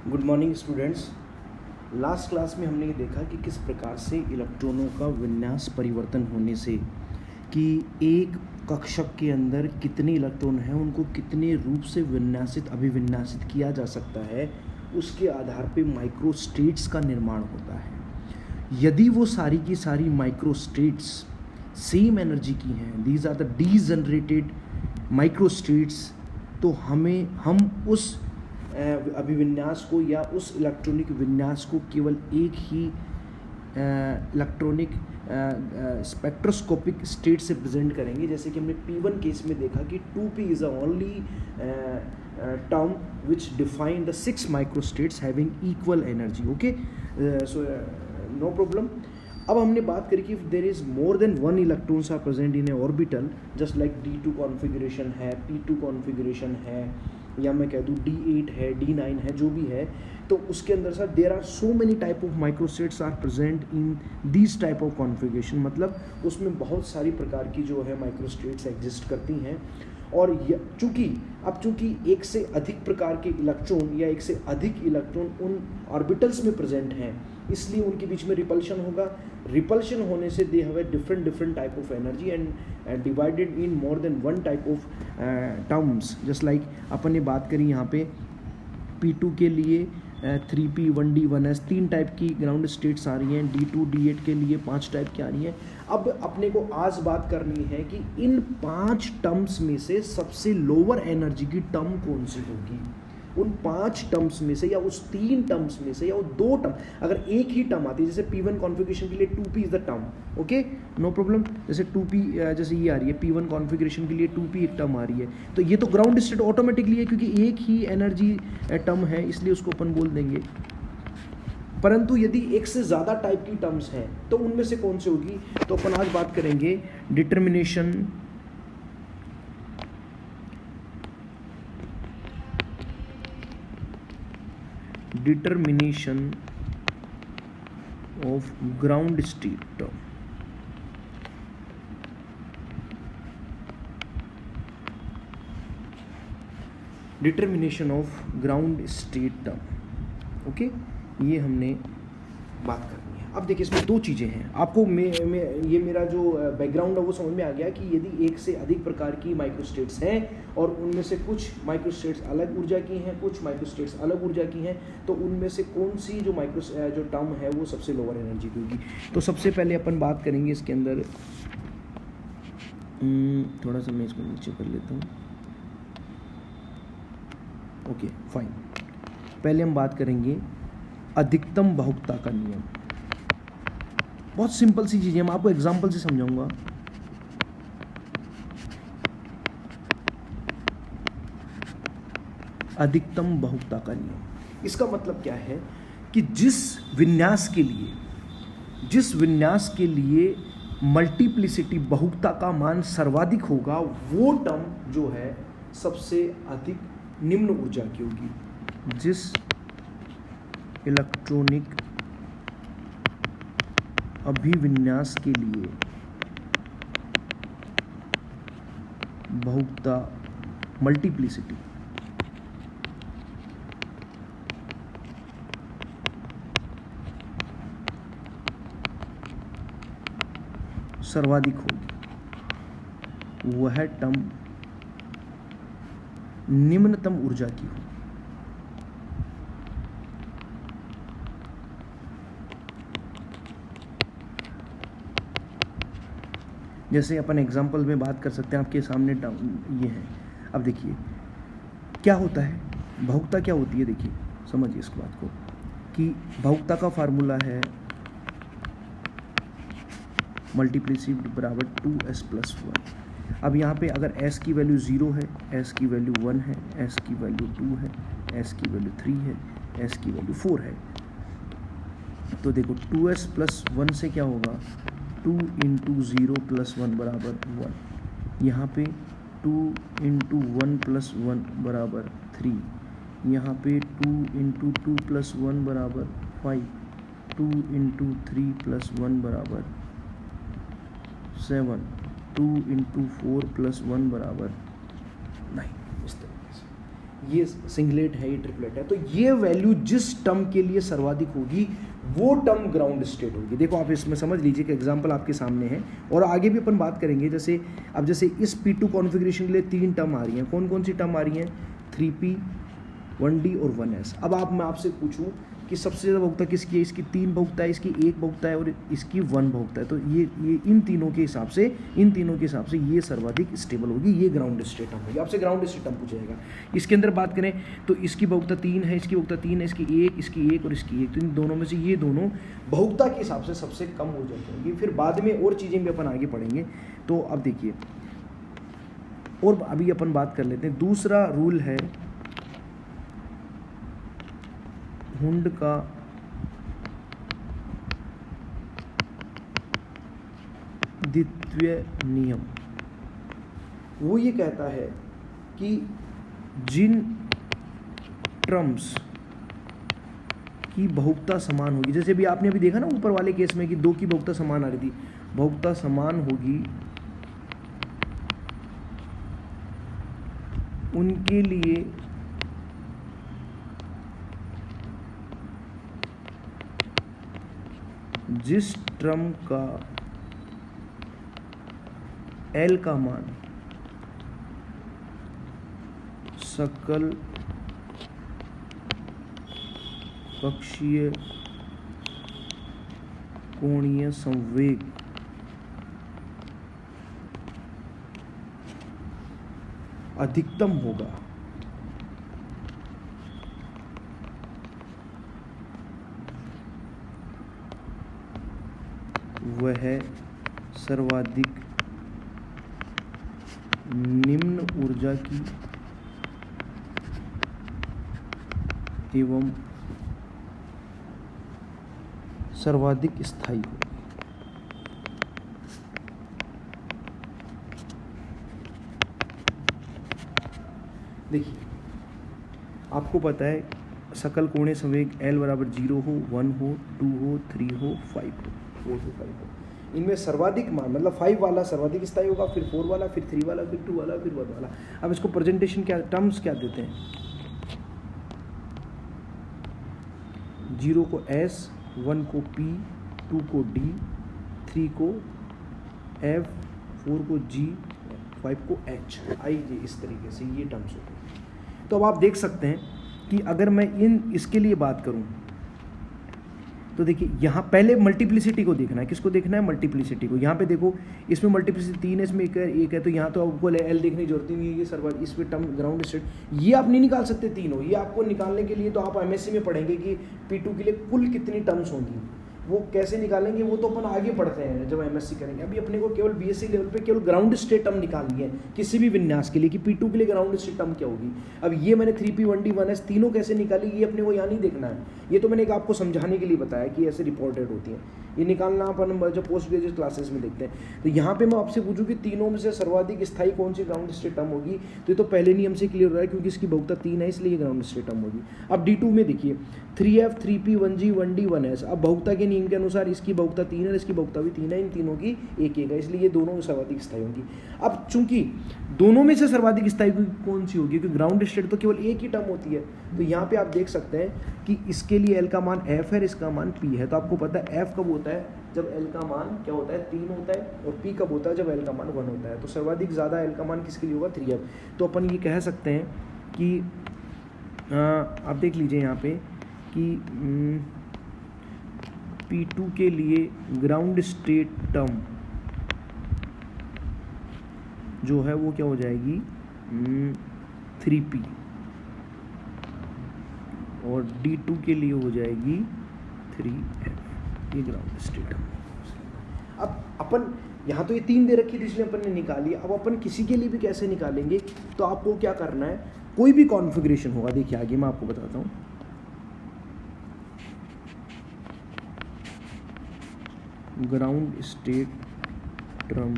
Good morning students. Last class में हमने ये देखा कि किस प्रकार से इलेक्ट्रॉनों का विन्यास परिवर्तन होने से कि एक कक्षक के अंदर कितने इलेक्ट्रॉन हैं उनको कितने रूप से अभिविन्यासित किया जा सकता है, उसके आधार पे माइक्रोस्टेट्स का निर्माण होता है। यदि वो सारी की सारी माइक्रोस्टेट्स सेम एनर्जी की हैं, these are the degenerated microstates, तो हम उस अभिविन्यास को या उस इलेक्ट्रॉनिक विन्यास को केवल एक ही इलेक्ट्रॉनिक स्पेक्ट्रोस्कोपिक स्टेट से प्रेजेंट करेंगे। जैसे कि हमने P1 केस में देखा कि 2p is the only term which define the 6 microstates having equal energy. Okay, so no problem. अब हमने बात करी कि if there is more than one electrons are present in a orbital, just like D2 configuration है, P2 configuration है, या मैं कह दूँ D8 है, D9 है, जो भी है, तो उसके अंदर sir there are so many type of microstates are present in this type of configuration. मतलब उसमें बहुत सारी प्रकार की जो है माइक्रोस्टेट्स एग्जिस्ट करती हैं। और चूँकि एक से अधिक प्रकार के इलेक्ट्रॉन या एक से अधिक इलेक्ट्रॉन उन ऑर्बिटल्स में प्रेजेंट हैं, इसलिए उनके बीच में रिपल्शन होगा। रिपल्शन होने से they have a different type of energy and divided in more than one type of terms. Just like अपन ने बात करी यहाँ पे P2 के लिए 3p 1d 1s 3 टाइप की ग्राउंड स्टेट्स आ रही हैं, D2 D8 के लिए 5 टाइप की आ रही हैं। अब अपने को आज बात करनी है कि इन 5 टर्म्स में से सबसे लोअर एनर्जी की टर्म कौन सी होगी। उन 5 टर्म्स में से या उस 3 टर्म्स में से या वो 2 टर्म, अगर एक ही टर्म आती है, जैसे P1 कॉन्फ़िगरेशन के लिए 2p is the term, okay no problem. जैसे 2p जैसे ये आ रही है P1 कॉन्फ़िगरेशन के लिए 2p एक टर्म आ रही है, तो ये तो ग्राउंड स्टेट ऑटोमेटिकली है क्योंकि एक ही एनर्जी टर्म है, इसलिए उसको अपन बोल देंगे। परंतु यदि एक से ज़्यादा टाइप की टर्म्स हैं तो उनमें से कौन सी होगी, तो अपन आज बात करेंगे determination of ground state term। Determination of ground state term, okay, ये हमने बात करनी है। अब देखिए इसमें 2 चीज़ें हैं। आपको ये मेरा जो बैकग्राउंड है वो समझ में आ गया कि यदि एक से अधिक प्रकार की माइक्रोस्टेट्स हैं और उनमें से कुछ माइक्रोस्टेट्स अलग ऊर्जा की हैं, कुछ माइक्रोस्टेट्स अलग ऊर्जा की हैं, तो उनमें से कौन सी जो टर्म है वो सबसे लोअर एनर्जी की होगी। तो सबसे पहले अपन बात करेंगे इसके अंदर, थोड़ा सा मैं इसको नीचे कर लेता हूँ, ओके फाइन। पहले हम बात करेंगे अधिकतम बहुलता का नियम। बहुत सिंपल सी चीज़ है, मैं आपको एग्जांपल से समझाऊंगा। अधिकतम बहुलता का नियम, इसका मतलब क्या है कि जिस विन्यास के लिए मल्टीप्लिसिटी बहुलता का मान सर्वाधिक होगा, वो टर्म जो है सबसे अधिक निम्न ऊर्जा की होगी। जिस इलेक्ट्रॉनिक अभिविन्यास के लिए बहुलता मल्टीप्लिसिटी सर्वाधिक होगी, वह टर्म निम्नतम ऊर्जा की हो। जैसे अपन एग्जाम्पल में बात कर सकते हैं, आपके सामने ये है। अब देखिए क्या होता है, बहुलता क्या होती है। देखिए समझिए इस बात को कि बहुलता का फार्मूला है मल्टीप्लिसिटी बराबर 2s+1। अब यहाँ पे अगर s की वैल्यू 0 है, s की वैल्यू 1 है, s की वैल्यू 2 है, s की वैल्यू 3 है, s की वैल्यू 4 है, तो देखो 2s+1 से क्या होगा, 2 × 0 + 1 बराबर 1। यहाँ पे 2 × 1 + 1 बराबर 3। यहाँ पे 2 × 2 + 1 बराबर 5। 2 × 3 + 1 बराबर 7। 2 × 4 + 1 बराबर 9। इस तरीके से ये सिंगलेट है, ये ट्रिपलेट है, तो ये वैल्यू जिस टर्म के लिए सर्वाधिक होगी वो टर्म ग्राउंड स्टेट होगी। देखो आप इसमें समझ लीजिए कि एग्जांपल आपके सामने है और आगे भी अपन बात करेंगे। जैसे अब जैसे इस P2 कॉन्फ़िगरेशन के लिए 3 टर्म आ रही हैं, कौन कौन सी टर्म आ रही हैं? 3P, 1D और 1S। अब मैं आपसे पूछूं कि सबसे ज़्यादा बहुगता किसकी है? इसकी 3 बहुगता है, इसकी 1 बहुगता है और इसकी 1 बहुगता है। तो ये इन तीनों के हिसाब से ये सर्वाधिक स्टेबल होगी, ये ग्राउंड स्टेट टर्म होगी। आपसे ग्राउंड स्टेट टर्म पूछा जाएगा। इसके अंदर बात करें तो इसकी बहुगता 3 है, इसकी बहुगता 3 है, इसकी 1 और इसकी 1। तो इन दोनों में से ये दोनों बहुगता के हिसाब से सबसे कम हो जाएंगी। फिर बाद में और चीज़ें भी अपन आगे पढ़ेंगे। तो अब देखिए, और अभी अपन बात कर लेते हैं। दूसरा रूल है हुंड का द्वितीय नियम। वो ये कहता है कि जिन टर्म्स की बहुगता समान होगी, जैसे भी आपने अभी देखा ना ऊपर वाले केस में कि 2 की बहुगता समान आ रही थी, बहुगता समान होगी उनके लिए जिस टर्म का L का मान सकल पक्षीय कोणीय संवेग अधिकतम होगा, वह सर्वाधिक निम्न ऊर्जा की एवं सर्वाधिक स्थायी होगी। देखिए आपको पता है सकल कोणीय संवेग L बराबर 0 हो, 1 हो, 2 हो, 3 हो, 5 हो, 4 हो, 5 हो। इनमें सर्वाधिक मान मतलब 5 वाला सर्वाधिक स्थायी होगा, फिर 4 वाला, फिर 3 वाला, फिर 2 वाला, फिर 1 वाला। अब इसको प्रेजेंटेशन क्या टर्म्स क्या देते हैं? 0 को S, 1 को P, 2 को D, 3 को F, 4 को G, 5 को H। आइए इस तरीके से ये टर्म्स होते हैं। तो अब आप देख सकते हैं कि अगर मैं इसके लिए बात करूं तो देखिए यहाँ पहले मल्टीप्लिसिटी को देखना है। किसको देखना है? मल्टीप्लिसिटी को। यहाँ पे देखो इसमें मल्टीप्लिसिटी 3 है, इसमें 1 है, तो यहाँ तो आपको L देखने की जरूरत नहीं है। ये सर्वाधिक इसमें टर्म ग्राउंड स्टेट ये आप नहीं निकाल सकते तीनों। ये आपको निकालने के लिए तो आप MSc में पढ़ेंगे कि P2 के लिए कुल कितनी टर्म्स होंगी। वो कैसे निकालेंगे वो तो अपन आगे पढ़ते हैं जब MSc करेंगे। अभी अपने को केवल BSc लेवल पे केवल ग्राउंड स्टेट टर्म निकालनी है किसी भी विन्यास के लिए कि P2 के लिए ग्राउंड स्टेट टर्म क्या होगी। अब ये मैंने 3P 1D 1S तीनों कैसे निकाली ये अपने को यहाँ नहीं देखना है। ये तो मैंने एक आपको समझाने के लिए बताया कि ऐसे रिपोर्टेड होती हैं। ये निकालना अपन जब पोस्ट ग्रेजुएट क्लासेस में देखते हैं। तो यहाँ पे मैं आपसे पूछूं कि तीनों में से सर्वाधिक स्थायी कौन सी ग्राउंड स्टेट टर्म होगी, तो ये तो पहले नियम से क्लियर हो रहा है क्योंकि इसकी बहुगता 3 है इसलिए ये ग्राउंड स्टेट टर्म होगी। अब D2 में देखिए 3F 3P 1G 1D 1S। अब बहुगता के नियम के अनुसार इसकी बहुगता 3 है, इसकी बहुगता भी 3 है, इन तीनों की 1 है, इसलिए ये दोनों सर्वाधिक स्थायी होंगी। अब चूंकि दोनों में से सर्वाधिक स्थायी कौन सी होगी क्योंकि ग्राउंड स्टेट तो केवल एक ही टर्म होती है। तो यहाँ पे आप देख सकते हैं कि इसके लिए L का मान F है, इसका मान P है। तो आपको पता है F कब होता है जब L का मान क्या होता है 3 होता है, और P कब होता है जब L का मान 1 होता है। तो सर्वाधिक ज़्यादा L का मान किसके लिए होगा? 3F। तो अपन ये कह सकते हैं कि आप देख लीजिए यहाँ पे कि P2 के लिए ग्राउंड स्टेट टर्म जो है वो क्या हो जाएगी 3P, और D2 के लिए हो जाएगी 3F। ये ग्राउंड स्टेट टर्म। अब अपन यहाँ तो ये 3 दे रखी थी इसलिए अपन ने निकाली। अब अपन किसी के लिए भी कैसे निकालेंगे, तो आपको क्या करना है, कोई भी कॉन्फ़िगरेशन होगा, देखिए आगे मैं आपको बताता हूँ। ग्राउंड स्टेट टर्म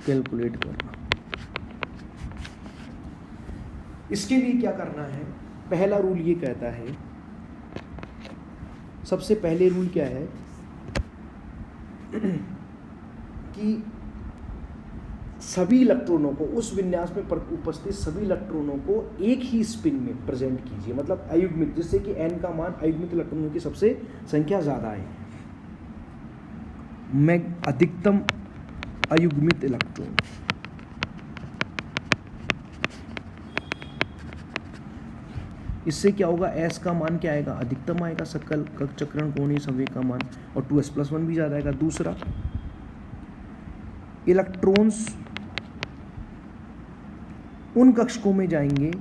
कैलकुलेट करना। इसके लिए क्या करना है, पहला रूल ये कहता है, सबसे पहले रूल क्या है कि सभी इलेक्ट्रॉनों को, उस विन्यास में उपस्थित सभी इलेक्ट्रॉनों को एक ही स्पिन में प्रेजेंट कीजिए, मतलब अयुग्मित, जिससे कि n का मान अयुग्मित इलेक्ट्रॉनों की सबसे संख्या ज़्यादा है। मैं अधिकतम अयुग्मित इलेक्ट्रॉन, इससे क्या होगा, s का मान क्या आएगा, अधिकतम आएगा सकल कक्ष चक्रण कोणीय संवेग का मान, और 2s+1 भी ज़्यादा आएगा। दूसरा, इलेक्ट्रॉन्स उन कक्षकों में जाएंगे,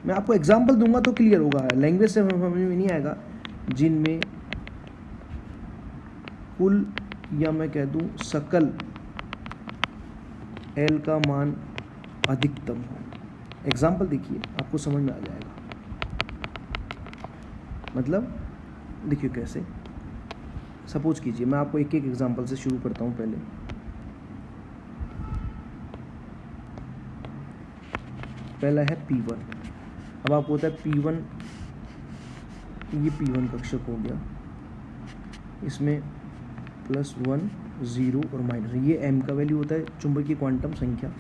मैं आपको एग्जांपल दूंगा तो क्लियर होगा, लैंग्वेज से समझ में नहीं आएगा, जिनमें कुल या मैं कह दूं सकल L का मान अधिकतम हो। एग्जाम्पल देखिए, आपको समझ में आ जाएगा। मतलब देखिए कैसे, सपोज कीजिए, मैं आपको एक एक एग्जाम्पल से शुरू करता हूँ। पहला है P1। अब आपको होता है P1, ये P1 कक्षक हो गया, इसमें +1 0 और माइनस, ये m का वैल्यू होता है चुंबकीय क्वांटम संख्या,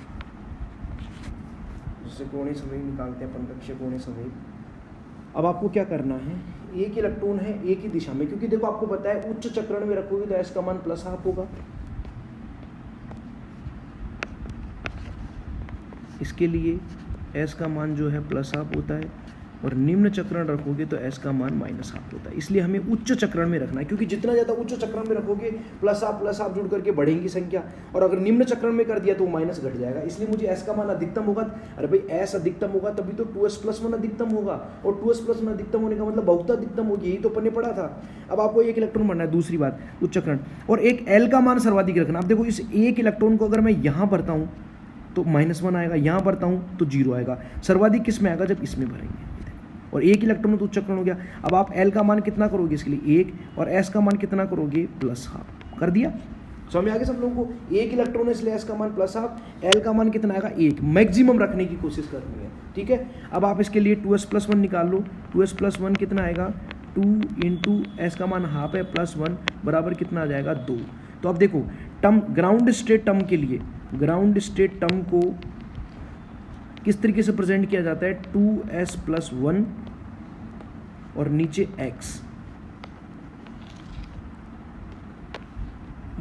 जिससे कोणीय संवेग निकालते हैं अपन, कक्षीय कोणीय संवेग। अब आपको क्या करना है, एक इलेक्ट्रॉन है एक ही दिशा में, क्योंकि देखो आपको पता है उच्च चक्रण में रखोगे तो s का मान +½ होगा, इसके लिए s का मान जो है +½ होता है, और निम्न चक्रण रखोगे तो s का मान -½ होता है। इसलिए हमें उच्च चक्रण में रखना है, क्योंकि जितना ज़्यादा उच्च चक्रण में रखोगे +½ जुड़ करके बढ़ेंगी संख्या, और अगर निम्न चक्रण में कर दिया तो माइनस घट जाएगा। इसलिए मुझे s का मान अधिकतम होगा। अरे भाई s अधिकतम होगा तभी तो 2s+1 अधिकतम होगा, और 2s+1 अधिकतम होने का मतलब बहुता अधिकतम होगी, यही तो अपन ने पढ़ा था। अब आपको एक इलेक्ट्रॉन भरना है। दूसरी बात, उच्च चक्रण, और एक l का मान सर्वाधिक रखना। अब देखो, इस एक इलेक्ट्रॉन को अगर मैं यहाँ भरता हूँ तो -1 आएगा, यहाँ भरता हूँ तो 0 आएगा। सर्वाधिक किस में आएगा, जब इसमें भरेंगे, और एक इलेक्ट्रॉन तो उच्च चक्रण हो गया। अब आप L का मान कितना करोगे इसके लिए 1, और S का मान कितना करोगे +½ कर दिया। समझ में आ गया सब लोगों को, एक इलेक्ट्रॉन है इसलिए S का मान +½ L का मान कितना आएगा 1, मैक्सिमम रखने की कोशिश करनी है, ठीक है। अब आप इसके लिए 2s+1 निकाल लो, 2s+1 कितना आएगा 2 × S का मान ½ है +1 बराबर कितना आ जाएगा 2। तो अब देखो, टर्म ग्राउंड स्टेट टर्म के लिए, ग्राउंड स्टेट टर्म को किस तरीके से प्रेजेंट किया जाता है, 2s+1 और नीचे x।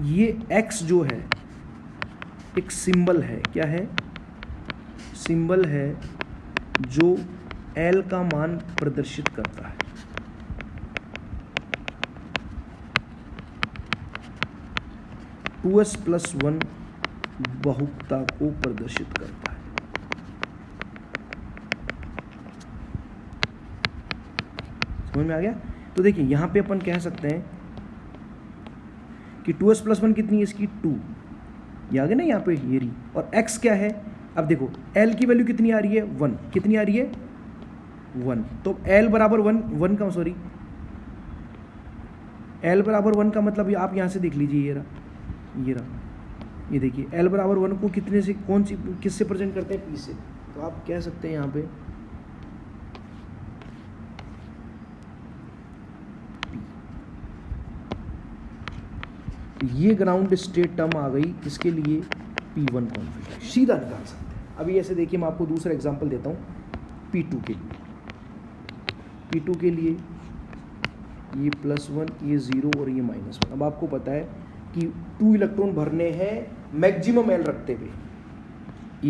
ये x जो है एक सिंबल है, क्या है, सिंबल है जो L का मान प्रदर्शित करता है। (2s+1) बहुपता को प्रदर्शित करता है। समझ में आ गया। तो देखिए यहाँ पे अपन कह सकते हैं कि 2s+1 कितनी है इसकी 2, ये आ गया ना यहाँ पे, ये रही, और x क्या है। अब देखो L की वैल्यू कितनी आ रही है 1, कितनी आ रही है 1, तो L बराबर 1 का, सॉरी L बराबर 1 का मतलब आप यहाँ से देख लीजिए, ये रहा, ये देखिए L बराबर 1 को कितने से, कौन सी, किससे प्रेजेंट करते हैं, P से। तो आप कह सकते हैं यहाँ पे ये ग्राउंड स्टेट टर्म आ गई, इसके लिए P1 कॉन्फिगरेशन सीधा निकाल सकते हैं। अभी ऐसे देखिए, मैं आपको दूसरा एग्जांपल देता हूँ P2 के लिए। P2 के लिए ये +1, ये 0 और ये -1। अब आपको पता है कि 2 इलेक्ट्रॉन भरने हैं मैक्सिमम L रखते हुए,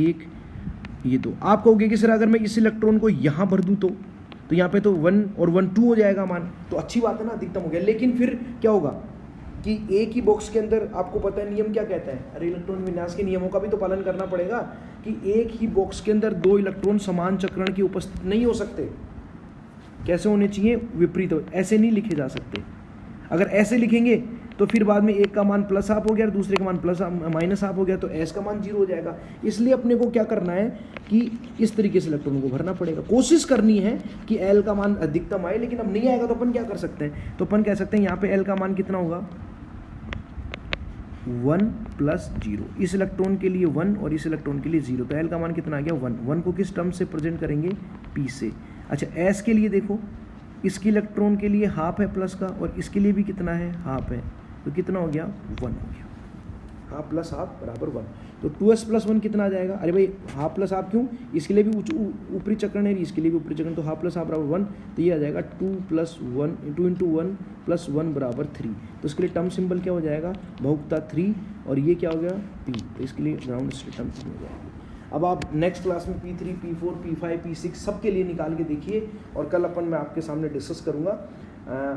1 ये 2। आप कहोगे कि सर अगर मैं इस इलेक्ट्रॉन को यहाँ भर दूँ तो यहाँ पे तो 1 और 1 2 हो जाएगा मान, तो अच्छी बात है ना, अधिकतम हो गया। लेकिन फिर क्या होगा कि एक ही बॉक्स के अंदर, आपको पता है नियम क्या कहता है, अरे इलेक्ट्रॉन विन्यास के नियमों का भी तो पालन करना पड़ेगा कि एक ही बॉक्स के अंदर 2 इलेक्ट्रॉन समान चक्रण की उपस्थित नहीं हो सकते। कैसे होने चाहिए, विपरीत, ऐसे नहीं लिखे जा सकते। अगर ऐसे लिखेंगे तो फिर बाद में एक का मान +½ हो गया और दूसरे का मान -½ हो गया, तो S का मान 0 हो जाएगा। इसलिए अपने को क्या करना है कि इस तरीके से इलेक्ट्रॉनों को भरना पड़ेगा। कोशिश करनी है कि L का मान अधिकतम आए, लेकिन अब नहीं आएगा तो अपन क्या कर सकते हैं, तो अपन कह सकते हैं यहाँ पे L का मान कितना होगा 1 + 0। इस इलेक्ट्रॉन के लिए 1 और इस इलेक्ट्रॉन के लिए 0, तो L का मान कितना आ गया 1। 1 को किस टर्म से प्रेजेंट करेंगे, P से। अच्छा S के लिए देखो, इसकी इलेक्ट्रॉन के लिए हाफ है प्लस का, और इसके लिए भी कितना है, हाफ है, तो कितना हो गया, 1 हो गया। हाफ प्लस हाफ बराबर 1, तो 2s प्लस 1 कितना आ जाएगा, अरे भाई हाफ प्लस हाफ क्यों, इसके लिए भी ऊपरी चक्रण है, इसके लिए भी ऊपरी चक्रण, तो हाफ प्लस हाफ बराबर 1, तो ये आ जाएगा 2 + 1 2 × 1 + 1 बराबर 3। तो इसके लिए टर्म सिंबल क्या हो जाएगा, बहुगुणा 3, और ये क्या हो गया, P, तो इसके लिए ग्राउंड स्टेट टर्म हो जाएगा। अब आप नेक्स्ट क्लास में P3 P4 P5 P6 सब के लिए निकाल के देखिए, और कल मैं आपके सामने डिस्कस करूँगा।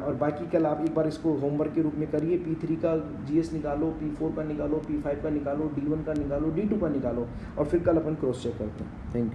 और बाकी कल आप एक बार इसको होमवर्क के रूप में करिए, P3 का GS निकालो, P4 का निकालो, P5 का निकालो, D1 का निकालो, D2 का निकालो, और फिर कल क्रॉस चेक करते हैं। Thank you.